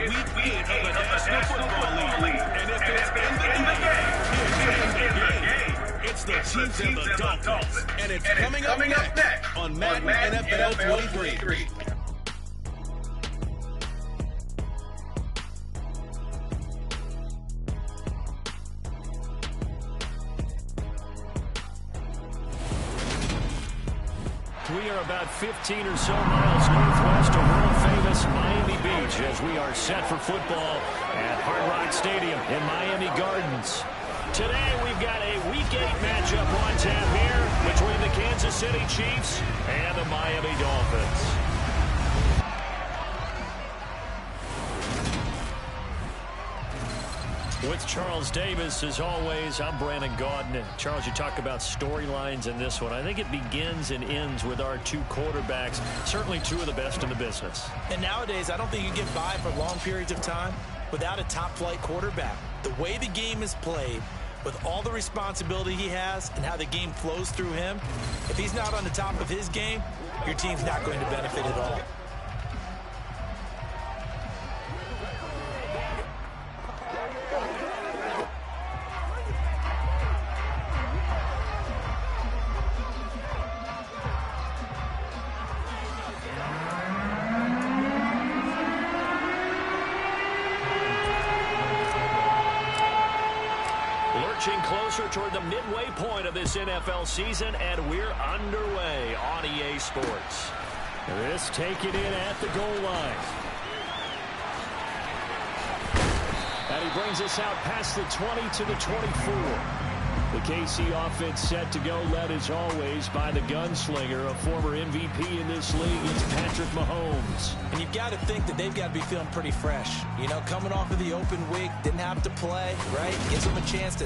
week 8 of the National Football League. And if it's in the game, it's in the game. It's the Chiefs and the Dolphins. And it's coming up next on Madden NFL 23. We are about 15 or so miles northwest of world-famous Miami Beach as we are set for football at Hard Rock Stadium in Miami Gardens. Today we've got a Week 8 matchup on tap here between the Kansas City Chiefs and the Miami Dolphins. With Charles Davis, as always, I'm Brandon Gaudin. Charles, you talk about storylines in this one. I think it begins and ends with our two quarterbacks, certainly two of the best in the business. And nowadays, I don't think you get by for long periods of time without a top-flight quarterback. The way the game is played, with all the responsibility he has and how the game flows through him, if he's not on the top of his game, your team's not going to benefit at all. Closer toward the midway point of this NFL season, and we're underway on EA Sports. This taken in at the goal line. And he brings us out past the 20 to the 24. The KC offense set to go, led as always by the gunslinger, a former MVP in this league. It's Patrick Mahomes. And you've got to think that they've got to be feeling pretty fresh. You know, coming off of the open week, didn't have to play, right? Gives them a chance to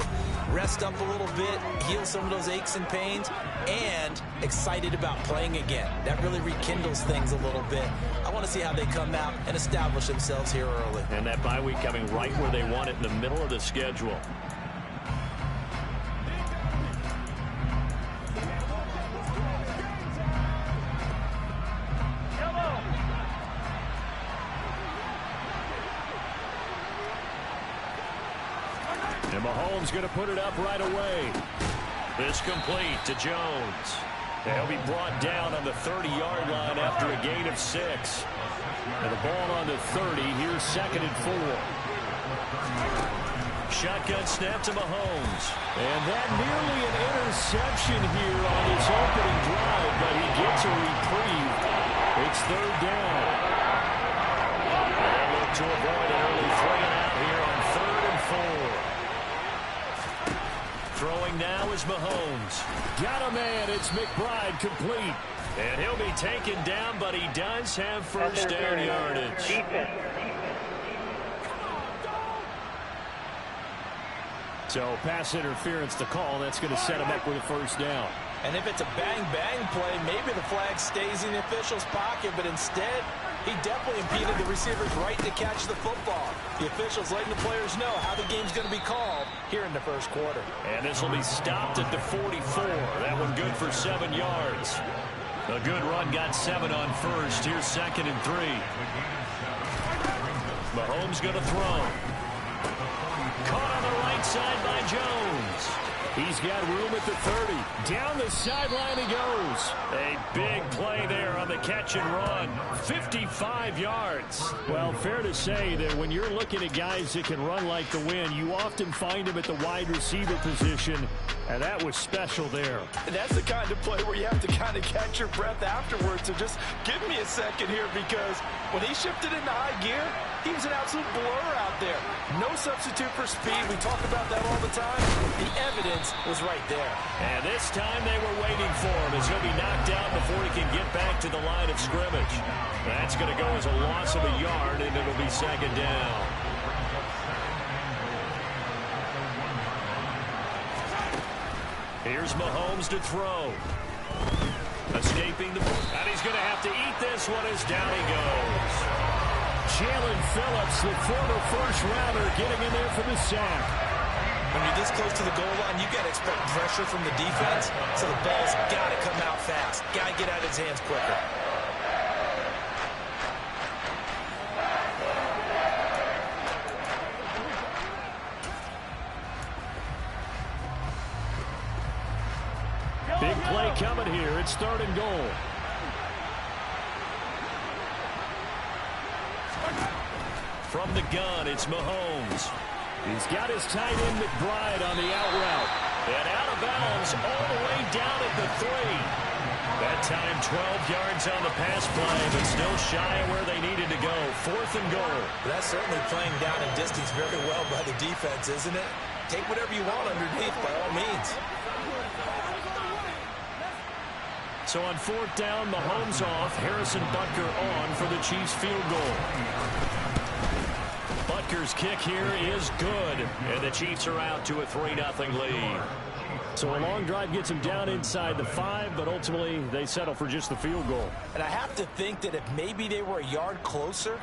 rest up a little bit, heal some of those aches and pains, and excited about playing again. That really rekindles things a little bit. I want to see how they come out and establish themselves here early. And that bye week coming right where they want it, in the middle of the schedule. And Mahomes going to put it up right away. This complete to Jones. They'll be brought down on the 30-yard line after a gain of 6. And the ball on the 30. Here's 2nd and 4. Shotgun snap to Mahomes. And that nearly an interception here on his opening drive, but he gets a reprieve. It's 3rd down. And they look to avoid an early 3-and-out here on 3rd and 4. Throwing now is Mahomes. Got a man. It's McBride complete. And he'll be taken down, but he does have first down yardage. So pass interference to call. That's going to set him up with a first down. And if it's a bang-bang play, maybe the flag stays in the official's pocket, but instead, he definitely impeded the receiver's right to catch the football. The officials letting the players know how the game's going to be called here in the first quarter. And this will be stopped at the 44. That one good for 7 yards. A good run, got 7 on first. Here's 2nd and 3. Mahomes going to throw. Caught on the right side by Jones. He's got room at the 30. Down the sideline he goes. A big play there on the catch and run. 55 yards. Well, fair to say that when you're looking at guys that can run like the wind, you often find them at the wide receiver position, and that was special there. And that's the kind of play where you have to kind of catch your breath afterwards. So just give me a second here, because when he shifted into high gear, he was an absolute blur out there. No substitute for speed. We talk about that all the time. The evidence was right there. And this time they were waiting for him as he'll be knocked out before he can get back to the line of scrimmage. That's going to go as a loss of a yard, and it'll be 2nd down. Here's Mahomes to throw. Escaping the... And he's going to have to eat this one as down he goes. Jalen Phillips, the former first-rounder, getting in there for the sack. When you're this close to the goal line, you got to expect pressure from the defense, so the ball's got to come out fast. Got to get out of his hands quicker. here. It's 3rd and goal. From the gun, it's Mahomes. He's got his tight end McBride on the out route. And out of bounds all the way down at the 3. That time 12 yards on the pass play, but still shy of where they needed to go. 4th and goal. That's certainly playing down in distance very well by the defense, isn't it? Take whatever you want underneath, by all means. So on 4th down, Mahomes off, Harrison Butker on for the Chiefs field goal. Butker's kick here is good, and the Chiefs are out to a 3-0 lead. So a long drive gets them down inside the 5, but ultimately they settle for just the field goal. And I have to think that if maybe they were a yard closer,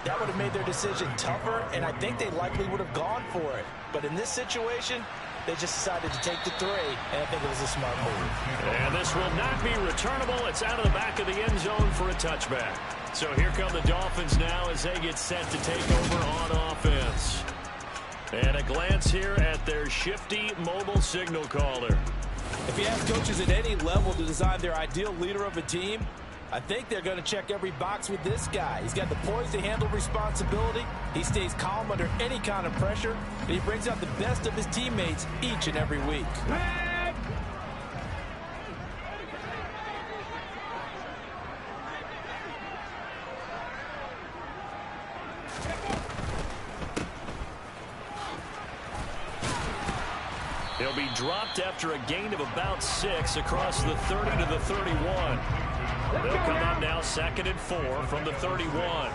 that would have made their decision tougher, and I think they likely would have gone for it. But in this situation, they just decided to take the 3, and I think it was a smart move. And this will not be returnable. It's out of the back of the end zone for a touchback. So here come the Dolphins now as they get set to take over on offense. And a glance here at their shifty mobile signal caller. If you ask coaches at any level to design their ideal leader of a team, I think they're going to check every box with this guy. He's got the poise to handle responsibility. He stays calm under any kind of pressure. And he brings out the best of his teammates each and every week. He'll be dropped after a gain of about 6 across the 30 to the 31. They'll come up now 2nd and 4 from the 31.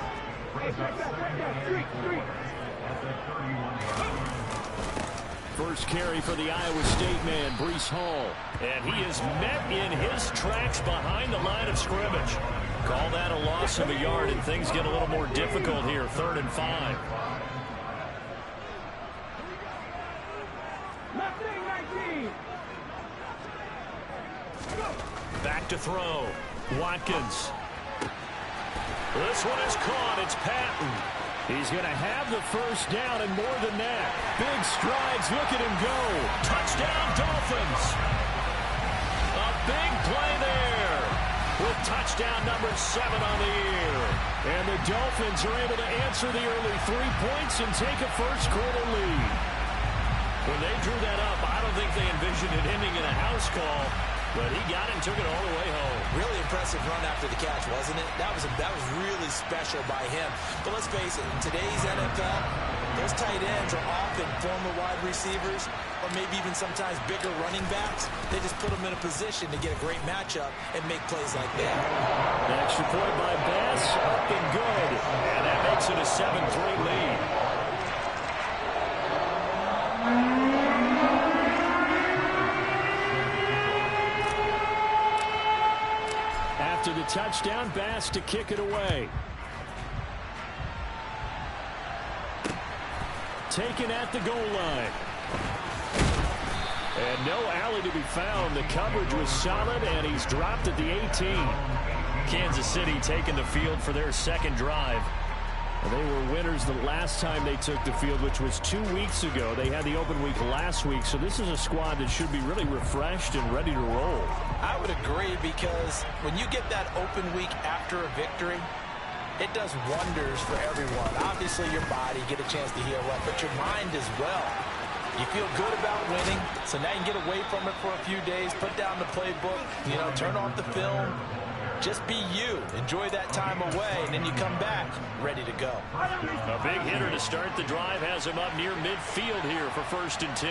First carry for the Iowa State man, Breece Hall. And he is met in his tracks behind the line of scrimmage. Call that a loss of a yard, and things get a little more difficult here, 3rd and 5. Back to throw. Watkins. This one is caught. It's Patton. He's going to have the first down and more than that. Big strides. Look at him go. Touchdown, Dolphins. A big play there with touchdown number 7 on the year. And the Dolphins are able to answer the early 3 points and take a first-quarter lead. When they drew that up, I don't think they envisioned it ending in a house call. But he got it and took it all the way home. Really impressive run after the catch, wasn't it? That was really special by him. But let's face it, in today's NFL, those tight ends are often former wide receivers or maybe even sometimes bigger running backs. They just put them in a position to get a great matchup and make plays like that. An extra point by Bass, up and good. And that makes it a 7-3 lead. After the touchdown, Bass to kick it away. Taken at the goal line. And no alley to be found. The coverage was solid, and he's dropped at the 18. Kansas City taking the field for their second drive. And they were winners the last time they took the field, which was 2 weeks ago. They had the open week last week, so this is a squad that should be really refreshed and ready to roll. I would agree, because when you get that open week after a victory, it does wonders for everyone. Obviously, your body get a chance to heal up, but your mind as well. You feel good about winning, so now you can get away from it for a few days, put down the playbook, turn off the film. Just be you. Enjoy that time away, and then you come back ready to go. A big hitter to start the drive has him up near midfield here for 1st and 10.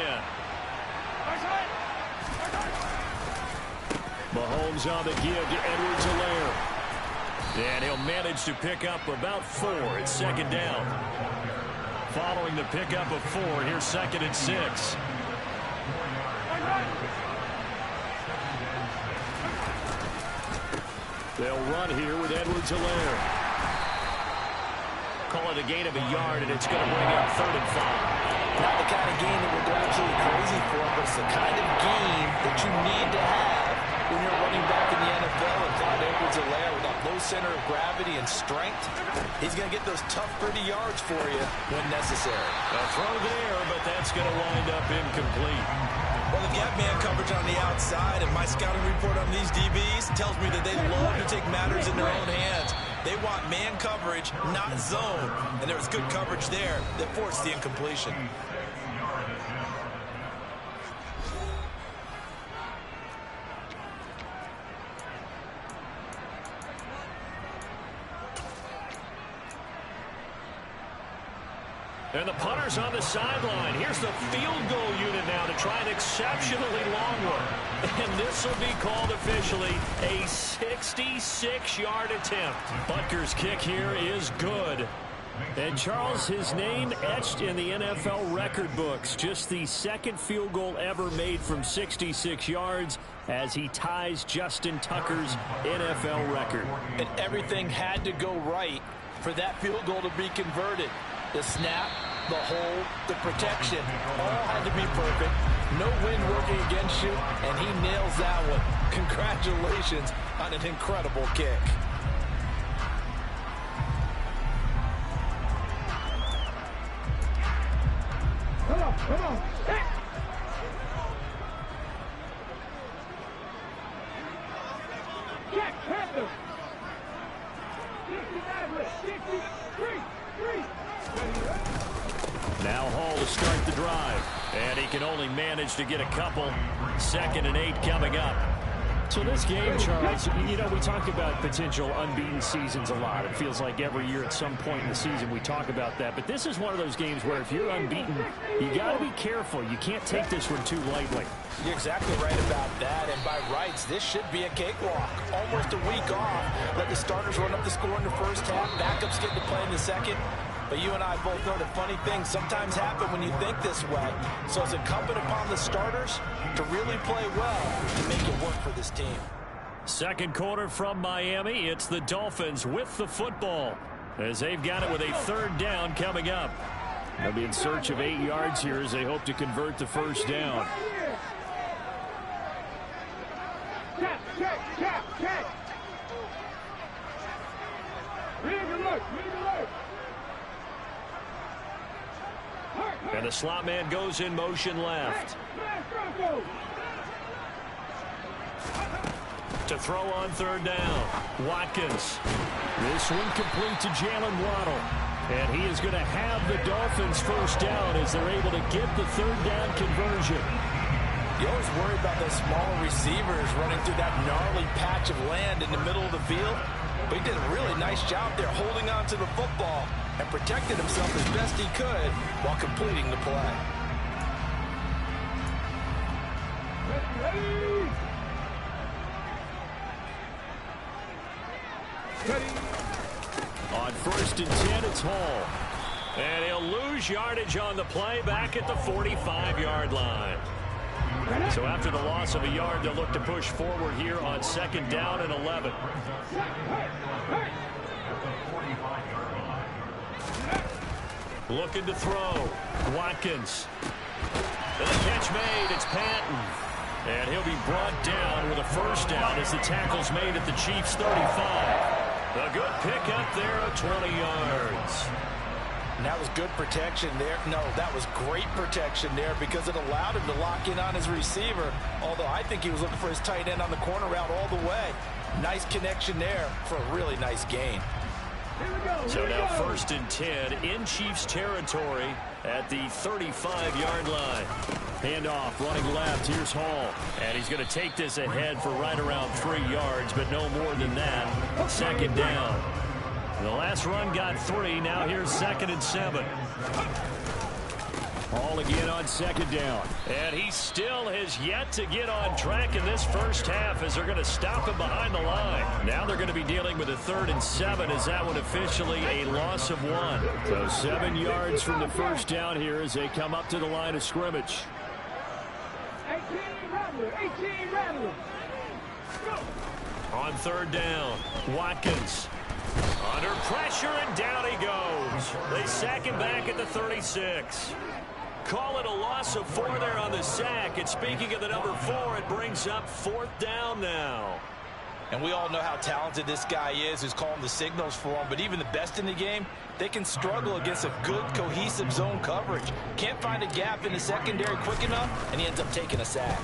Mahomes on the give to Edwards-Helaire. And he'll manage to pick up about 4. It's 2nd down. Following the pickup of 4, here's 2nd and 6. They'll run here with Edwards-Helaire. Call it a gain of a yard, and it's going to bring up 3rd and 5. Not the kind of gain that we're going absolutely crazy for, but it's the kind of gain that you need to have when you're running back in the NFL. And Clyde Edwards-Helaire, with that low center of gravity and strength, he's going to get those tough, gritty yards for you when necessary. A throw there, but that's going to wind up incomplete. Well, they've got man coverage on the outside, and my scouting report on these DBs tells me that they love to take matters in their own hands. They want man coverage, not zone, and there was good coverage there that forced the incompletion. And the punter's on the sideline. Here's the field goal unit now to try an exceptionally long one. And this will be called officially a 66-yard attempt. Butker's kick here is good. And Charles, his name etched in the NFL record books. Just the second field goal ever made from 66 yards as he ties Justin Tucker's NFL record. And everything had to go right for that field goal to be converted. The snap, the hold, the protection, all had to be perfect. No wind working against you, and he nails that one. Congratulations on an incredible kick. Come on, come on. Jack Panther. 63. Now Hall to start the drive. And he can only manage to get a couple. 2nd and 8 coming up. So this game, Charles, you know, we talk about potential unbeaten seasons a lot. It feels like every year at some point in the season we talk about that. But this is one of those games where if you're unbeaten, you got to be careful. You can't take this one too lightly. You're exactly right about that. And by rights, this should be a cakewalk. Almost a week off. Let the starters run up the score in the first half. Backups get to play in the second. But you and I both know that funny things sometimes happen when you think this way. So it's incumbent upon the starters to really play well to make it work for this team. Second quarter from Miami. It's the Dolphins with the football as they've got it with a 3rd down coming up. They'll be in search of 8 yards here as they hope to convert the first down. Check. Read alert. And the slot man goes in motion left. To throw on 3rd down. Watkins. This one complete to Jalen Waddle. And he is going to have the Dolphins first down as they're able to get the 3rd down conversion. You always worry about those smaller receivers running through that gnarly patch of land in the middle of the field. But he did a really nice job there holding on to the football and protected himself as best he could while completing the play. On 1st and 10, it's Hall. And he'll lose yardage on the play back at the 45-yard line. So after the loss of a yard, they'll look to push forward here on 2nd down and 11. Looking to throw. Watkins. And the catch made. It's Patton. And he'll be brought down with a first down as the tackle's made at the Chiefs' 35. A good pickup there of 20 yards. And that was good protection there. No, that was great protection there because it allowed him to lock in on his receiver. Although I think he was looking for his tight end on the corner route all the way. Nice connection there for a really nice gain. So now 1st and 10 in Chiefs territory at the 35-yard line. Handoff running left. Here's Hall. And he's going to take this ahead for right around 3 yards, but no more than that. 2nd down. The last run got 3. Now here's 2nd and 7. Hall again on 2nd down. And he still has yet to get on track in this first half as they're going to stop him behind the line. Now they're going to be dealing with a 3rd and 7 as that one officially a loss of 1. So 7 yards from the first down here as they come up to the line of scrimmage. 18 Rattler. On 3rd down, Watkins. Under pressure, and down he goes. They sack him back at the 36. Call it a loss of 4 there on the sack. And speaking of the number 4, it brings up 4th down now. And we all know how talented this guy is who's calling the signals for him. But even the best in the game, they can struggle against a good, cohesive zone coverage. Can't find a gap in the secondary quick enough, and he ends up taking a sack.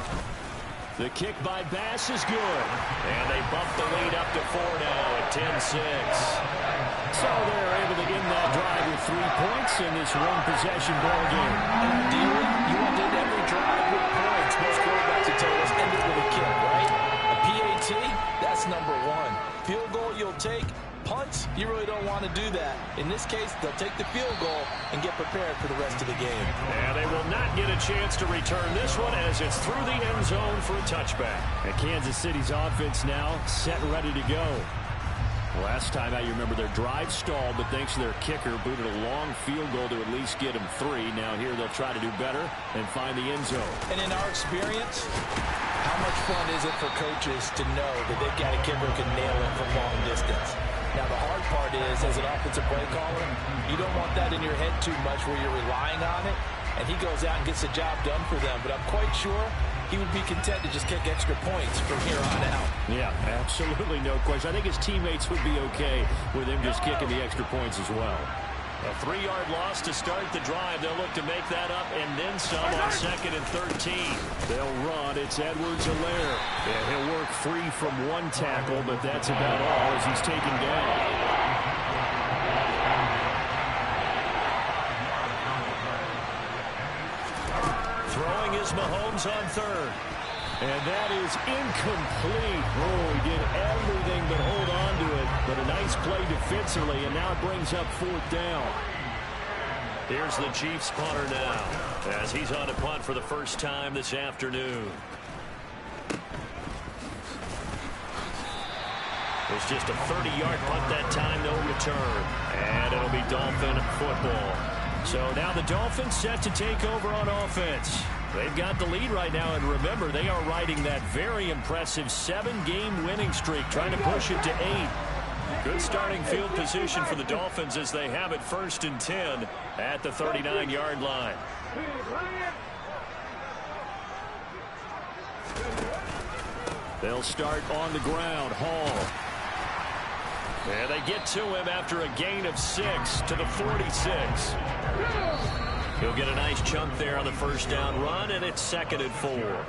The kick by Bass is good. And they bump the lead up to 4 now at 10-6. So they're able to end that drive with 3 points in this one-possession ball game. And ideally, you want to end every drive with points. Most quarterbacks will tell us end it with a kick, right? A PAT, that's number 1. Field goal you'll take. Punts, you really don't want to do that. In this case, they'll take the field goal and get prepared for the rest of the game. And they will not get a chance to return this one as it's through the end zone for a touchback. And Kansas City's offense now set and ready to go. Last time out, you remember their drive stalled, but thanks to their kicker, booted a long field goal to at least get them 3. Now here they'll try to do better and find the end zone. And in our experience, how much fun is it for coaches to know that they've got a kicker who can nail it from long distance? Now, the hard part is, as an offensive play caller, you don't want that in your head too much where you're relying on it, and he goes out and gets the job done for them. But I'm quite sure he would be content to just kick extra points from here on out. Yeah, absolutely no question. I think his teammates would be okay with him just kicking the extra points as well. A 3-yard loss to start the drive. They'll look to make that up and then some on 2nd and 13. They'll run. It's Edwards-Helaire. And he'll work free from 1 tackle, but that's about all as he's taken down. Throwing is Mahomes on 3rd. And that is incomplete. Oh, he did everything but hold on to it. But a nice play defensively, and now it brings up 4th down. Here's the Chiefs punter now, as he's on a punt for the first time this afternoon. It's just a 30-yard punt that time, no return. And it'll be Dolphin football. So now the Dolphins set to take over on offense. They've got the lead right now, and remember, they are riding that very impressive 7-game winning streak, trying to push it to 8. Good starting field position for the Dolphins as they have it 1st and 10 at the 39-yard line. They'll start on the ground. Hall. And they get to him after a gain of 6 to the 46. He'll get a nice chunk there on the first down run, and it's 2nd and 4.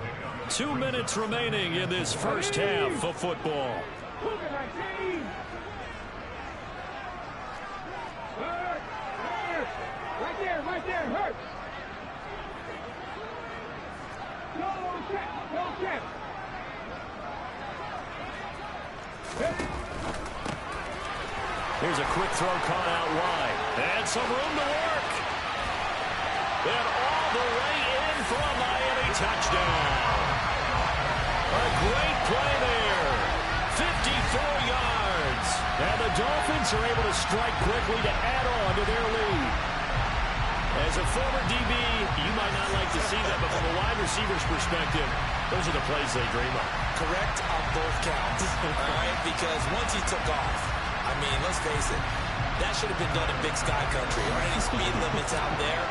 2 minutes remaining in this first half of football. Right there, hurt. No check. Here's a quick throw caught out wide. And some room to work. And all the way in for a Miami touchdown. A great play there. 54 yards. And the Dolphins are able to strike quickly to add on to their lead. As a former DB, you might not like to see that, but from a wide receiver's perspective, those are the plays they dream of. Correct on both counts, all right? Because once he took off, I mean, let's face it, that should have been done in Big Sky Country. There aren't any speed limits out there,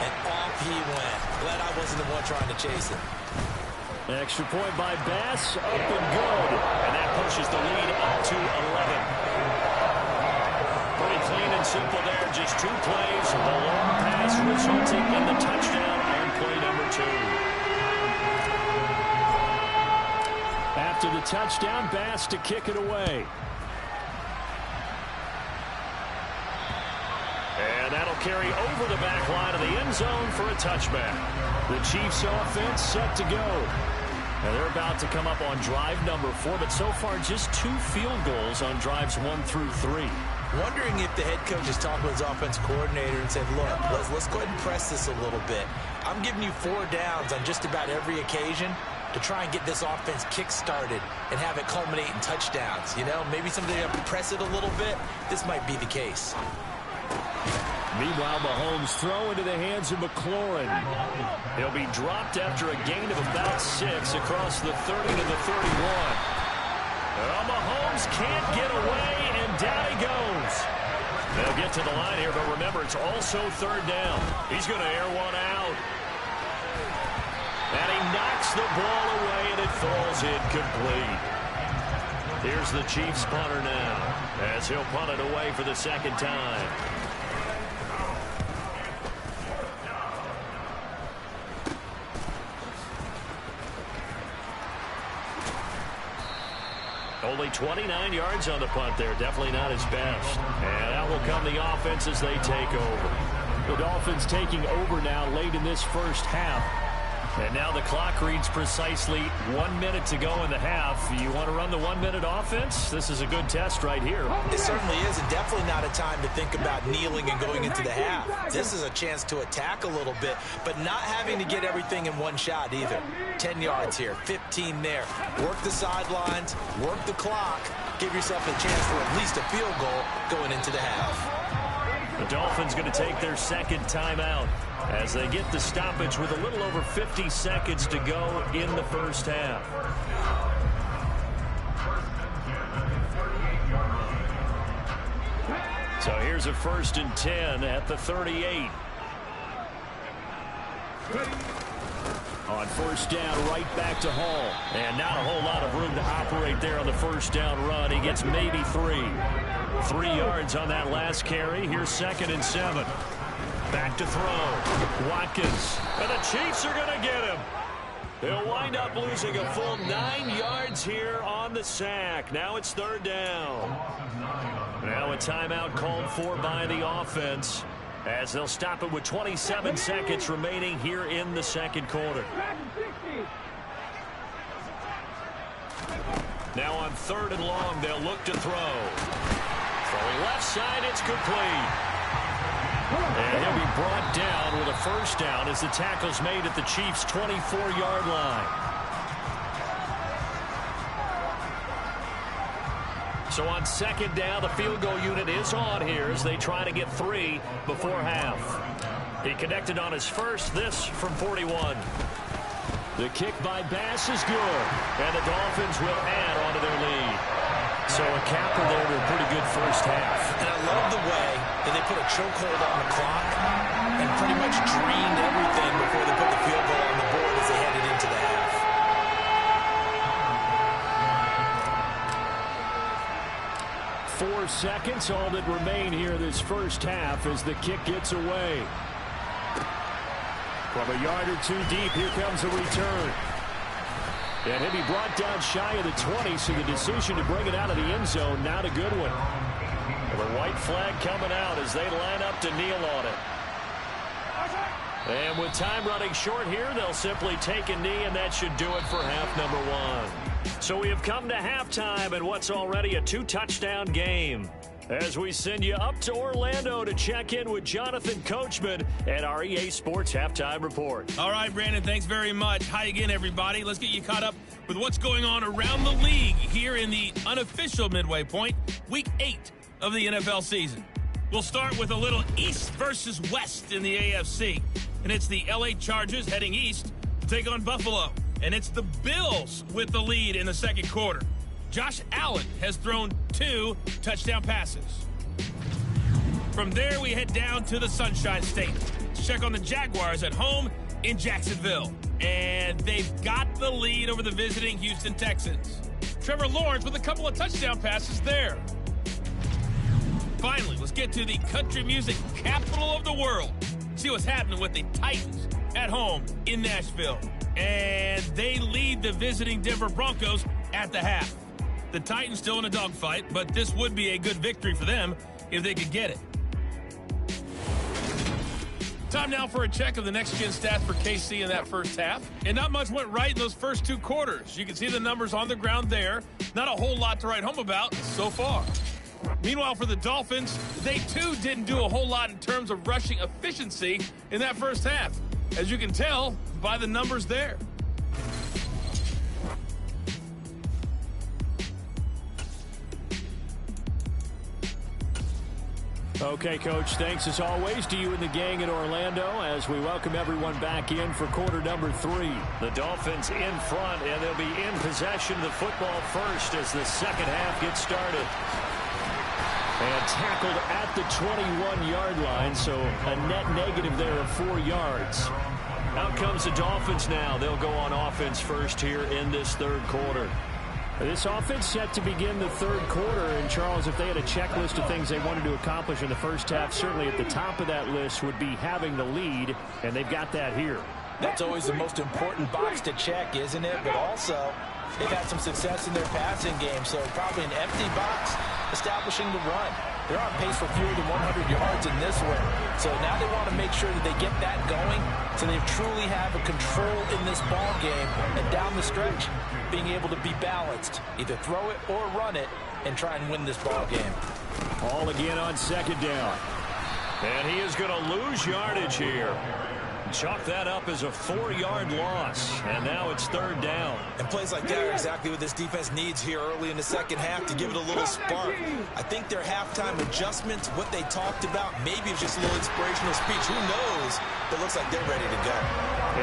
and off he went. Glad I wasn't the one trying to chase him. Extra point by Bass, up and good. And that pushes the lead up to 11. Pretty clean and simple there, just 2 plays. The long pass resulting in the touchdown on play number 2. After the touchdown, Bass to kick it away. And that'll carry over the back line of the end zone for a touchback. The Chiefs offense set to go. Now they're about to come up on drive number 4, but so far just 2 field goals on drives 1 through 3. Wondering if the head coach has talked with his offense coordinator and said, look, let's go ahead and press this a little bit. I'm giving you 4 downs on just about every occasion to try and get this offense kick-started and have it culminate in touchdowns. You know, maybe somebody to press it a little bit. This might be the case. Meanwhile, Mahomes throw into the hands of McLaurin. He'll be dropped after a gain of about 6 across the 30 to the 31. Well, Mahomes can't get away, and down he goes. They'll get to the line here, but remember, it's also 3rd down. He's going to air one out. And he knocks the ball away, and it falls incomplete. Here's the Chiefs punter now, as he'll punt it away for the second time. Only 29 yards on the punt there. Definitely not his best. And out will come the offense as they take over. The Dolphins taking over now late in this first half. And now the clock reads precisely 1 minute to go in the half. You want to run the 1 minute offense? This is a good test right here. It certainly is, and definitely not a time to think about kneeling and going into the half. This is a chance to attack a little bit, but not having to get everything in one shot either. 10 yards here, 15 there. Work the sidelines, work the clock, give yourself a chance for at least a field goal going into the half. The Dolphins going to take their second timeout as they get the stoppage with a little over 50 seconds to go in the first half. So here's a 1st and 10 at the 38. On first down, right back to Hall. And not a whole lot of room to operate there on the first down run. He gets maybe 3. 3 yards on that last carry. Here's 2nd and 7. Back to throw. Watkins. And the Chiefs are going to get him. They'll wind up losing a full 9 yards here on the sack. Now it's 3rd down. Now a timeout called for by the offense, as they'll stop it with 27 seconds remaining here in the second quarter. Now on 3rd and long, they'll look to throw. Throwing left side, it's complete. And he'll be brought down with a first down as the tackle's made at the Chiefs' 24-yard line. So on 2nd down, the field goal unit is on here as they try to get 3 before half. He connected on his first, this from 41. The kick by Bass is good. And the Dolphins will add onto their lead. So a capper there to a pretty good first half. And I love the way that they put a chokehold on the clock and pretty much drained everything before they put the field goal on the board as they headed into the half. Four seconds, all that remain here this first half as the kick gets away. From a yard or two deep, here comes a return. And he'll be brought down shy of the 20, so the decision to bring it out of the end zone, not a good one. The white flag coming out as they line up to kneel on it. And with time running short here, they'll simply take a knee, and that should do it for half number 1. So we have come to halftime in what's already a 2-touchdown game, as we send you up to Orlando to check in with Jonathan Coachman at our EA Sports Halftime Report. All right, Brandon, thanks very much. Hi again, everybody. Let's get you caught up with what's going on around the league here in the unofficial midway point, Week 8 of the NFL season. We'll start with a little East versus West in the AFC, and it's the LA Chargers heading east to take on Buffalo, and it's the Bills with the lead in the second quarter. Josh Allen has thrown 2 touchdown passes. From there, we head down to the Sunshine State to check on the Jaguars at home in Jacksonville. And they've got the lead over the visiting Houston Texans. Trevor Lawrence with a couple of touchdown passes there. Finally, let's get to the country music capital of the world. See what's happening with the Titans at home in Nashville. And they lead the visiting Denver Broncos at the half. The Titans still in a dogfight, but this would be a good victory for them if they could get it. Time now for a check of the next-gen stats for KC in that first half. And not much went right in those first 2 quarters. You can see the numbers on the ground there. Not a whole lot to write home about so far. Meanwhile, for the Dolphins, they too didn't do a whole lot in terms of rushing efficiency in that first half, as you can tell by the numbers there. Okay, Coach, thanks as always to you and the gang in Orlando as we welcome everyone back in for quarter number 3. The Dolphins in front, and they'll be in possession of the football first as the second half gets started. And tackled at the 21-yard line, so a net negative there of 4 yards. Out comes the Dolphins now. They'll go on offense first here in this third quarter. This offense set to begin the third quarter. And, Charles, if they had a checklist of things they wanted to accomplish in the first half, certainly at the top of that list would be having the lead, and they've got that here. That's always the most important box to check, isn't it? But also, they've had some success in their passing game, so probably an empty box establishing the run. They're on pace for fewer than 100 yards in this one. So now they want to make sure that they get that going so they truly have a control in this ball game. And down the stretch, being able to be balanced. Either throw it or run it and try and win this ball game. All again on second down. And he is going to lose yardage here. Chalk that up as a 4-yard loss, and now it's third down. And plays like that are exactly what this defense needs here early in the second half to give it a little spark. I think their halftime adjustments, what they talked about, maybe it's just a little inspirational speech. Who knows? It looks like they're ready to go.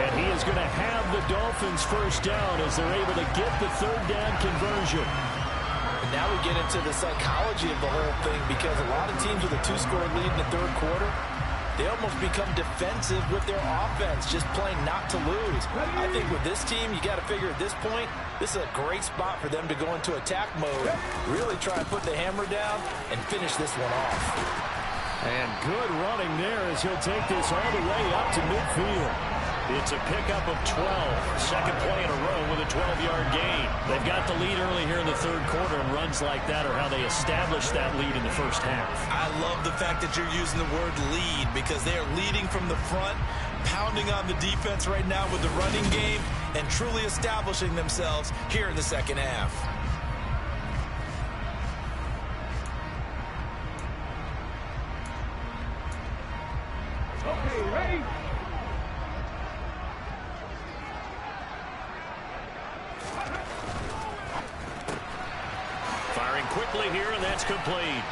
And he is going to have the Dolphins first down as they're able to get the third down conversion. And now we get into the psychology of the whole thing because a lot of teams with a 2-score lead in the third quarter, they almost become defensive with their offense, just playing not to lose. I think with this team, you got to figure at this point, this is a great spot for them to go into attack mode, really try and put the hammer down and finish this one off. And good running there as he'll take this all the way up to midfield. It's a pickup of 12. Second play in a row with a 12-yard gain. They've got the lead early here in the third quarter, and runs like that are how they established that lead in the first half. I love the fact that you're using the word lead because they are leading from the front, pounding on the defense right now with the running game, and truly establishing themselves here in the second half. Okay, ready? Firing quickly here, and that's complete.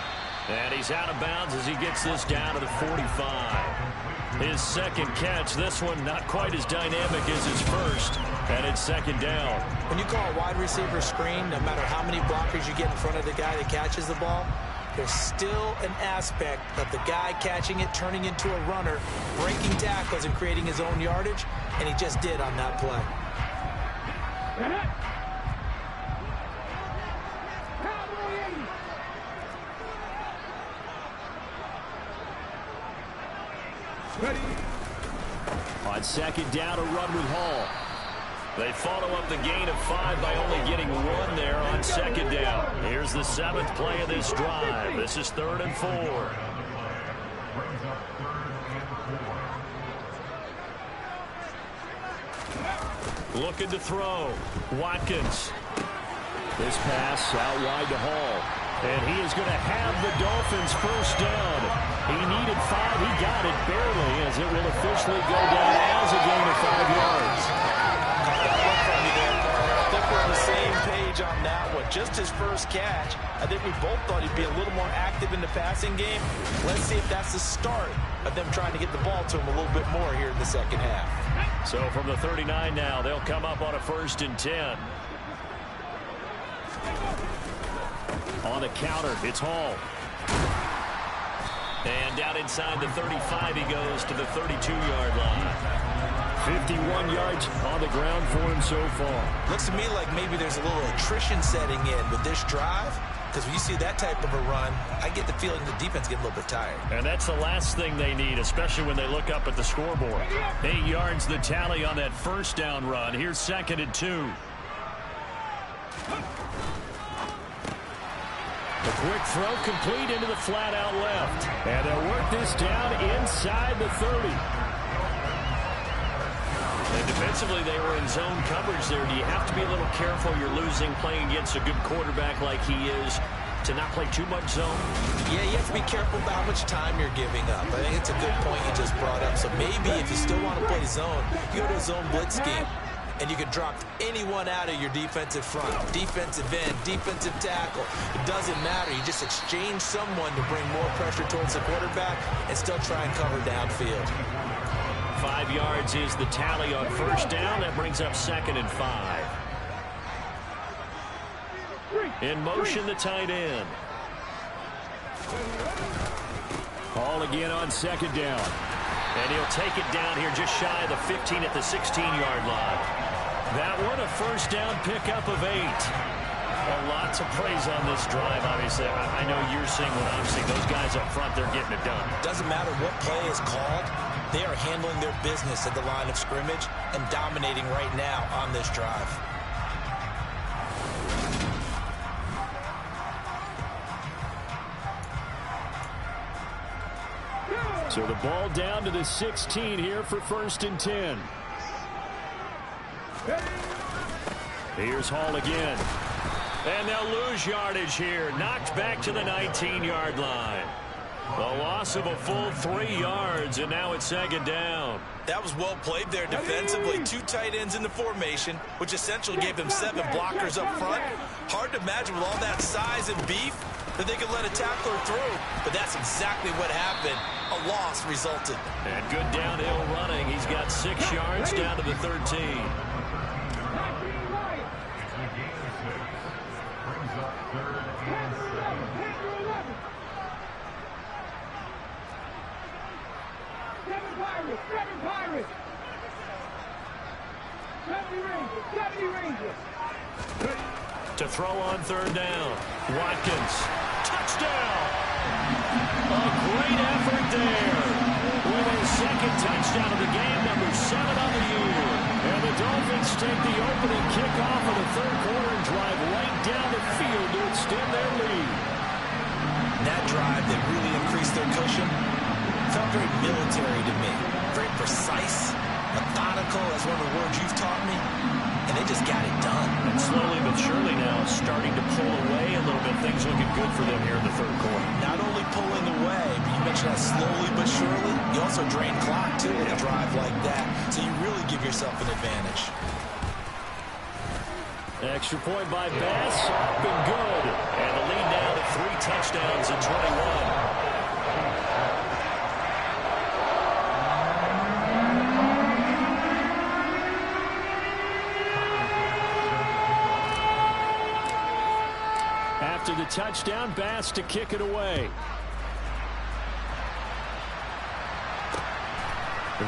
And he's out of bounds as he gets this down to the 45. His second catch, this one not quite as dynamic as his first, and it's second down. When you call a wide receiver screen, no matter how many blockers you get in front of the guy that catches the ball, there's still an aspect of the guy catching it, turning into a runner, breaking tackles and creating his own yardage, and he just did on that play. Ready? On second down, a run with Hall. They follow up the gain of 5 by only getting 1 there on second down. Here's the 7th play of this drive. This is 3rd and 4. Looking to throw. Watkins. This pass out wide to Hall. And he is going to have the Dolphins first down. He needed 5. He got it barely as it will officially go down as a gain of 5 yards. I think we're on the same page on that one. Just his first catch. I think we both thought he'd be a little more active in the passing game. Let's see if that's the start of them trying to get the ball to him a little bit more here in the second half. So from the 39 now, they'll come up on a 1st and 10. On the counter, it's Hall. And down inside the 35, he goes to the 32-yard line. 51 yards on the ground for him so far. Looks to me like maybe there's a little attrition setting in with this drive, because when you see that type of a run, I get the feeling the defense gets a little bit tired. And that's the last thing they need, especially when they look up at the scoreboard. 8 yards the tally on that first down run. Here's 2nd and 2. The quick throw complete into the flat out left. And they'll work this down inside the 30. And defensively, they were in zone coverage there. Do you have to be a little careful? You're losing playing against a good quarterback like he is to not play too much zone? Yeah, you have to be careful about how much time you're giving up. I think it's a good point you just brought up. So maybe if you still want to play zone, you go to a zone blitz scheme. And you can drop anyone out of your defensive front, defensive end, defensive tackle. It doesn't matter. You just exchange someone to bring more pressure towards the quarterback and still try and cover downfield. 5 yards is the tally on first down. That brings up 2nd and 5. In motion, the tight end. Hall again on second down. And he'll take it down here just shy of the 15 at the 16-yard line. That one a first down pickup of 8. Well, lots of praise on this drive, obviously. I know you're seeing what I'm seeing. Those guys up front, they're getting it done. Doesn't matter what play is called. They are handling their business at the line of scrimmage and dominating right now on this drive. So the ball down to the 16 here for 1st and 10. Here's Hall again. And they'll lose yardage here. Knocked back to the 19-yard line. The loss of a full 3 yards, and now it's 2nd down. That was well played there defensively. 2 tight ends in the formation, which essentially gave them 7 blockers up front. Hard to imagine with all that size and beef that they could let a tackler through. But that's exactly what happened. A loss resulted. And good downhill running. He's got 6 yards down to the 13. Seven Pirates. 70 Rangers. To throw on 3rd down. Watkins. Touchdown. A great effort there. With his 2nd touchdown of the game, number 7 on the year. And the Dolphins take the opening kickoff of the 3rd quarter and drive right down the field to extend their lead. That drive that really increased their cushion felt very military to me. Very precise, methodical, that's one of the words you've taught me. And they just got it done. And slowly but surely now starting to pull away a little bit. Things looking good for them here in the 3rd quarter. Not only pulling away, but you mentioned that slowly but surely. You also drain clock, too, with a drive like that. So you really give yourself an advantage. Extra point by Bass. Been good. And the lead now to 3 touchdowns at 21. After the touchdown, Bass to kick it away.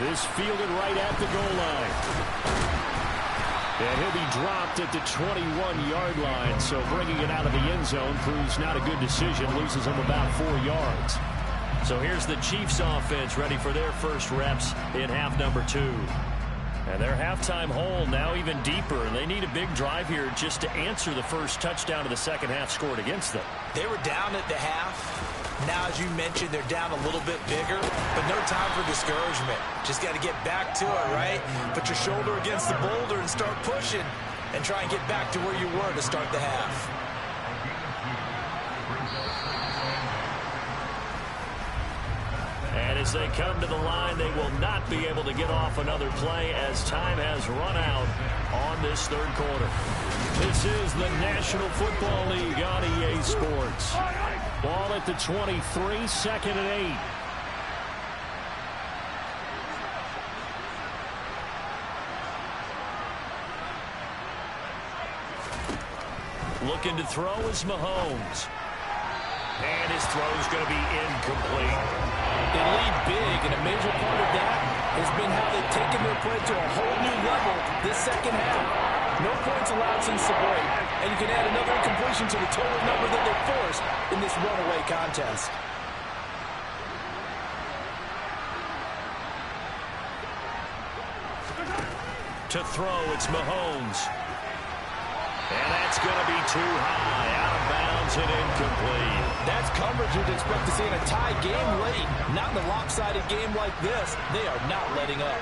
This fielded right at the goal line. And he'll be dropped at the 21-yard line, so bringing it out of the end zone proves not a good decision, loses him about 4 yards. So here's the Chiefs offense ready for their first reps in half number 2. And their halftime hole now even deeper. They need a big drive here just to answer the first touchdown of the second half scored against them. They were down at the half. Now, as you mentioned, they're down a little bit bigger, but no time for discouragement. Just got to get back to it, right? Put your shoulder against the boulder and start pushing and try and get back to where you were to start the half. And as they come to the line, they will not be able to get off another play as time has run out on this 3rd quarter. This is the National Football League on EA Sports. Ball at the 23, 2nd and 8. Looking to throw is Mahomes. And his throw is going to be incomplete. They lead big, and a major part of that has been how they've taken their play to a whole new level this second half. No points allowed since the break, and you can add another incompletion to the total number that they forced in this runaway contest. To throw, it's Mahomes. And that's going to be too high, out of bounds and incomplete. That's coverage you'd expect to see in a tie game late. Not in a lopsided game like this. They are not letting up.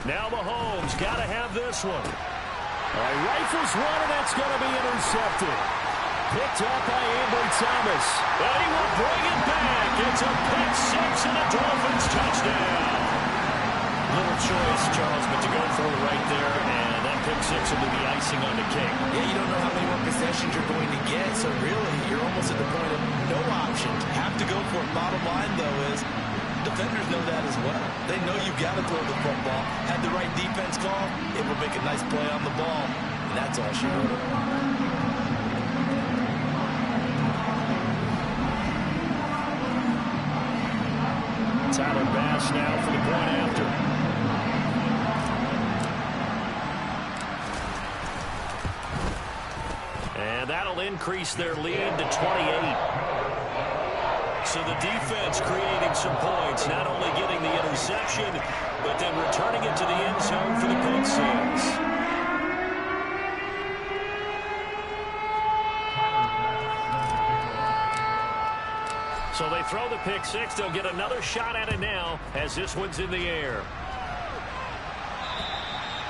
Now Mahomes got to have this one. All right, rifles one, and that's going to be intercepted. Picked up by Ambry Thomas. And he will bring it back. It's a pick 6 and a Dolphins touchdown. Little choice, Charles, but to go for it right there, and that pick 6 will be the icing on the cake. Yeah, you don't know how many more possessions you're going to get, so really you're almost at the point of no options. Have to go for it. Bottom line, though, is defenders know that as well. They know you've got to throw the football. Had the right defense call, it will make a nice play on the ball. And that's all she wrote. Tyler Bass pass now for the point after. And that'll increase their lead to 28. So the defense creating some points, not only getting the interception, but then returning it to the end zone for the pick six. So they throw the pick six. They'll get another shot at it now as this one's in the air.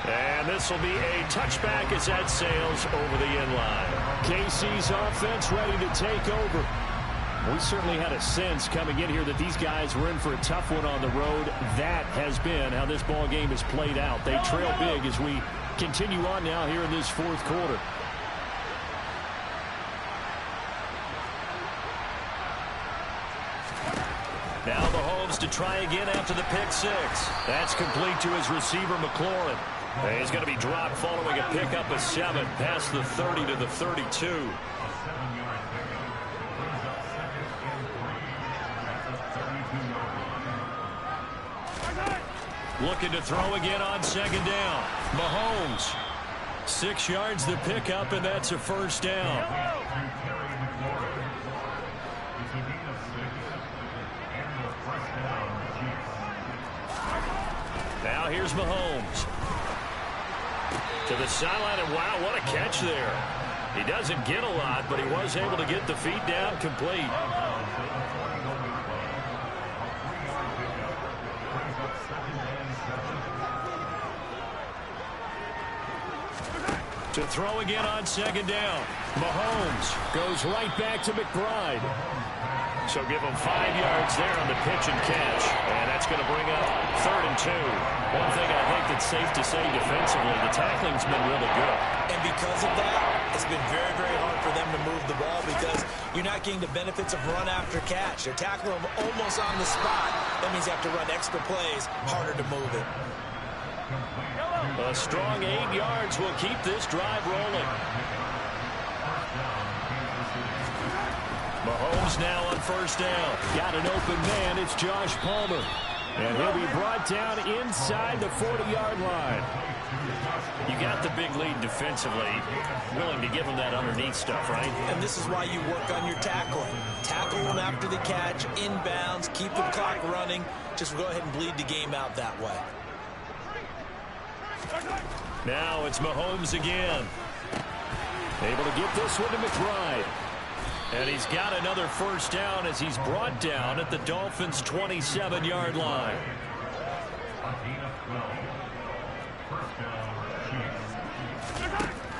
And this will be a touchback as that sails over the end line. KC's offense ready to take over. We certainly had a sense coming in here that these guys were in for a tough one on the road. That has been how this ball game has played out. They trail big as we continue on now here in this fourth quarter. Now Mahomes to try again after the pick six. That's complete to his receiver, McLaurin. And he's going to be dropped following a pickup of 7 past the 30 to the 32. Looking to throw again on second down. Mahomes. 6 yards the pickup, and that's a first down. Now here's Mahomes. To the sideline, and wow, what a catch there. He doesn't get a lot, but he was able to get the feet down complete. To throw again on second down. Mahomes goes right back to McBride. So give him 5 yards there on the pitch and catch. And that's going to bring up 3rd and 2. One thing I think that's safe to say defensively, the tackling's been really good. And because of that, it's been very, very hard for them to move the ball because you're not getting the benefits of run after catch. They're tackling them almost on the spot. That means you have to run extra plays, harder to move it. A strong 8 yards will keep this drive rolling. Mahomes now on first down. Got an open man. It's Josh Palmer. And he'll be brought down inside the 40-yard line. You got the big lead defensively. Willing to give him that underneath stuff, right? And this is why you work on your tackling. Tackle him after the catch, inbounds, keep the clock running. Just go ahead and bleed the game out that way. Now it's Mahomes again. Able to get this one to McBride. And he's got another first down as he's brought down at the Dolphins' 27-yard line.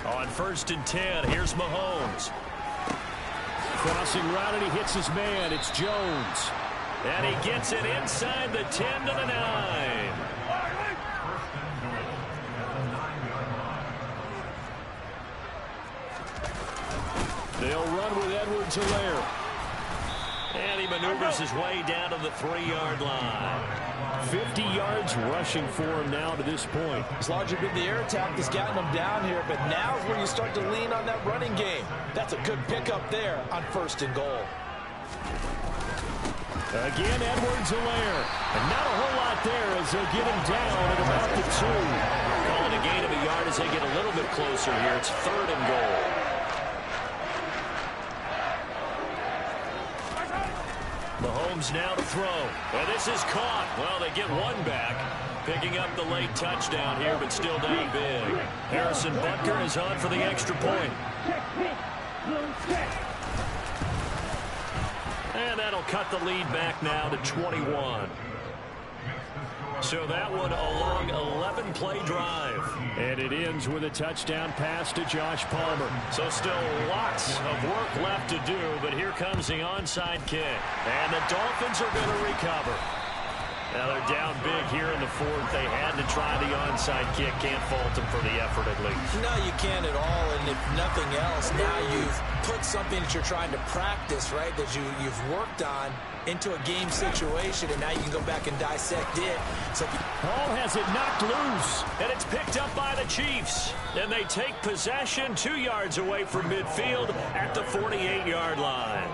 On 1st and 10, here's Mahomes. Crossing route, and he hits his man. It's Jones. And he gets it inside the 10 to the 9. They'll run with Edwards-Helaire. And he maneuvers his way down to the 3-yard line. 50 yards rushing for him now to this point. It's largely been the air attack that's gotten him down here, but now is where you start to lean on that running game. That's a good pickup there on 1st and goal. Again, Edwards-Helaire. And not a whole lot there as they get him down at about the 2. Calling a gain of a yard as they get a little bit closer here. It's 3rd and goal. Mahomes now to throw. And this is caught. Well, they get one back. Picking up the late touchdown here, but still down big. Harrison Butker is on for the extra point. And that'll cut the lead back now to 21. So that one a long 11-play drive. And it ends with a touchdown pass to Josh Palmer. So still lots of work left to do, but here comes the onside kick. And the Dolphins are going to recover. Now they're down big here in the 4th. They had to try the onside kick. Can't fault them for the effort at least. No, you can't at all. And if nothing else, now you've put something that you're trying to practice, right, that you've worked on into a game situation, and now you can go back and dissect it. So Hall has it knocked loose, and it's picked up by the Chiefs. And they take possession 2 yards away from midfield at the 48-yard line.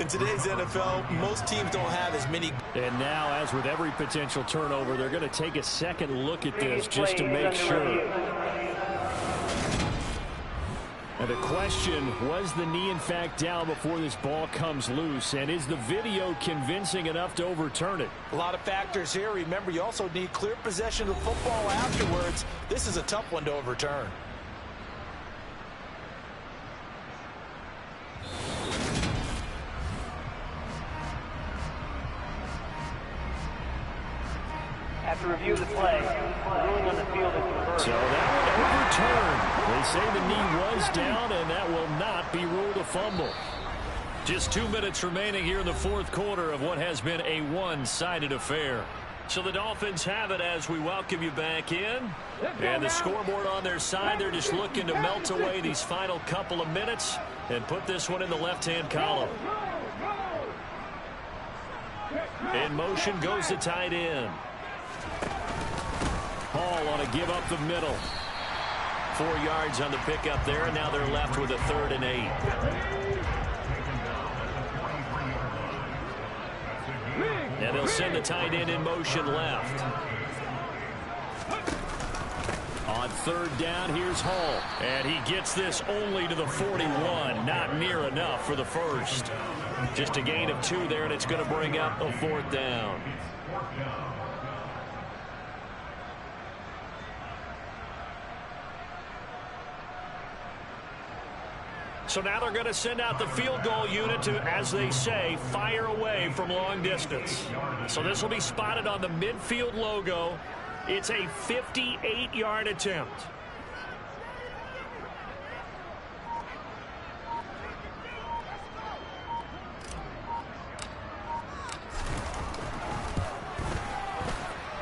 In today's NFL, most teams don't have as many. And now, as with every potential turnover, they're going to take a second look at this just to make sure. And the question, was the knee in fact down before this ball comes loose? And is the video convincing enough to overturn it? A lot of factors here. Remember, you also need clear possession of the football afterwards. This is a tough one to overturn. After review of the play, ruling on the field is reversed. So that one overturned. They say the knee was down, and that will not be ruled a fumble. Just 2 minutes remaining here in the fourth quarter of what has been a one-sided affair. So the Dolphins have it as we welcome you back in. And the scoreboard on their side, they're just looking to melt away these final couple of minutes and put this one in the left-hand column. In motion goes the tight end. Hall on a give up the middle. 4 yards on the pickup there, and now they're left with a 3rd and 8. And they'll send the tight end in motion left. On 3rd down, here's Hall. And he gets this only to the 41. Not near enough for the first. Just a gain of 2 there, and it's going to bring up a 4th down. So now they're going to send out the field goal unit to, as they say, fire away from long distance. So this will be spotted on the midfield logo. It's a 58-yard attempt.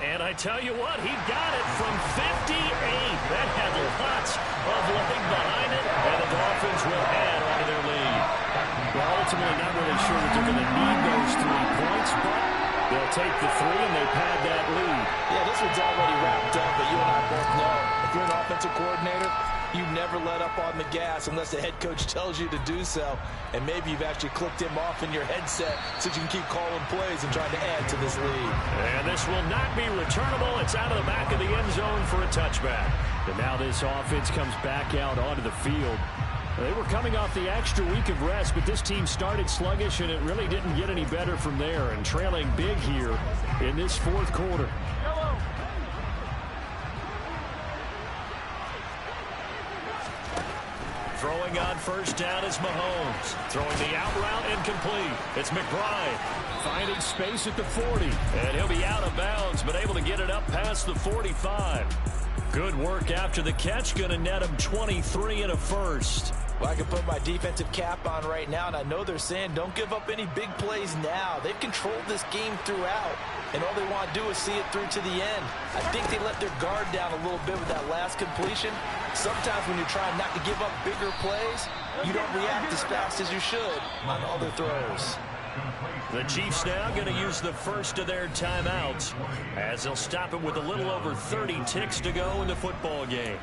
And I tell you what, he got it from 58. That had lots of leg behind it, and the Dolphins will add on to their lead. Well, ultimately not really sure that they're going to need those 3 points, but they'll take the 3 and they pad that lead. Yeah, this one's already wrapped up, but you and I both know if you're an offensive coordinator, you never let up on the gas unless the head coach tells you to do so. And maybe you've actually clicked him off in your headset so you can keep calling plays and trying to add to this lead. And this will not be returnable. It's out of the back of the end zone for a touchback. And now this offense comes back out onto the field. They were coming off the extra week of rest, but this team started sluggish, and it really didn't get any better from there. And trailing big here in this fourth quarter. Throwing on 1st down is Mahomes. Throwing the out route incomplete. It's McBride finding space at the 40. And he'll be out of bounds, but able to get it up past the 45. Good work after the catch. Going to net him 23 and a first. Well, I can put my defensive cap on right now, and I know they're saying don't give up any big plays now. They've controlled this game throughout, and all they want to do is see it through to the end. I think they let their guard down a little bit with that last completion. Sometimes when you're trying not to give up bigger plays, you don't react as fast as you should on other throws. The Chiefs now going to use the first of their timeouts as they'll stop it with a little over 30 ticks to go in the football game.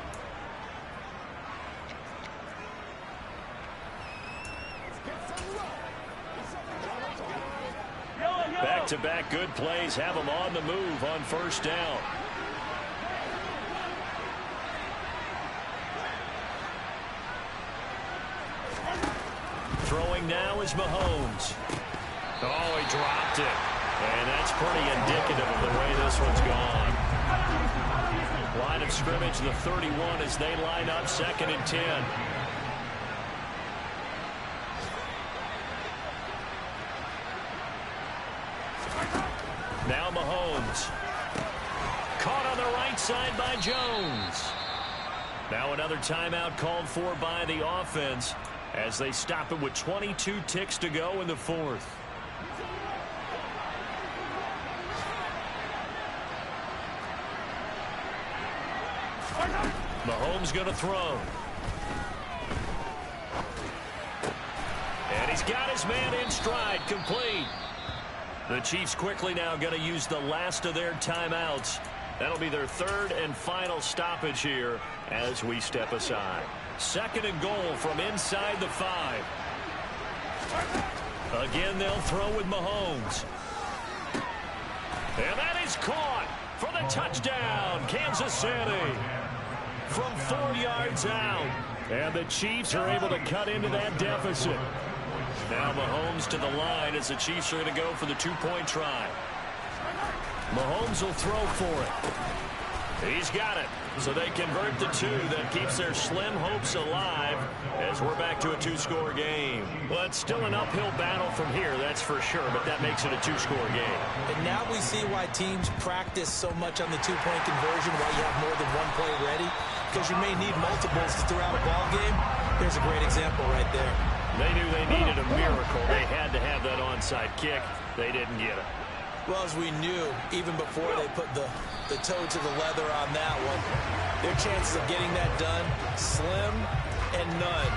Back-to-back good plays have them on the move on 1st down. Throwing now is Mahomes. Oh, he dropped it. And that's pretty indicative of the way this one's gone. Line of scrimmage, the 31 as they line up 2nd and 10. Now Mahomes. Caught on the right side by Jones. Now another timeout called for by the offense as they stop it with 22 ticks to go in the 4th. Mahomes going to throw. And he's got his man in stride, complete. The Chiefs quickly now going to use the last of their timeouts. That'll be their 3rd and final stoppage here as we step aside. 2nd and goal from inside the 5. Again, they'll throw with Mahomes. And that is caught for the touchdown, Kansas City. From 4 yards out. And the Chiefs are able to cut into that deficit. Now Mahomes to the line as the Chiefs are going to go for the two-point try. Mahomes will throw for it. He's got it. So they convert the two. That keeps their slim hopes alive as we're back to a two-score game. Well, it's still an uphill battle from here, that's for sure, but that makes it a two-score game. And now we see why teams practice so much on the two-point conversion, why you have more than one play ready, because you may need multiples throughout a ball game. There's a great example right there. They knew they needed a miracle. They had to have that onside kick. They didn't get it. Well, as we knew, even before they put the toe to the leather on that one, their chances of getting that done, slim and none.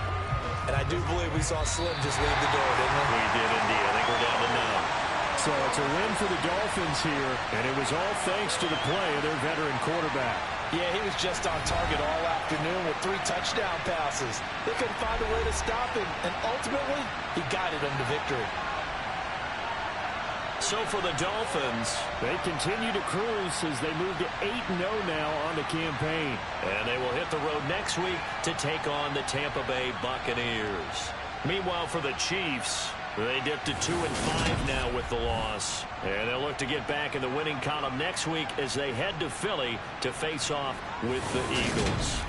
And I do believe we saw Slim just leave the door, didn't we? We did indeed. I think we're down to none. So it's a win for the Dolphins here, and it was all thanks to the play of their veteran quarterback. Yeah, he was just on target all afternoon with 3 touchdown passes. They couldn't find a way to stop him, and ultimately, he guided them to victory. So for the Dolphins, they continue to cruise as they move to 8-0 now on the campaign. And they will hit the road next week to take on the Tampa Bay Buccaneers. Meanwhile, for the Chiefs, they dipped to 2-5 now with the loss. And they'll look to get back in the winning column next week as they head to Philly to face off with the Eagles.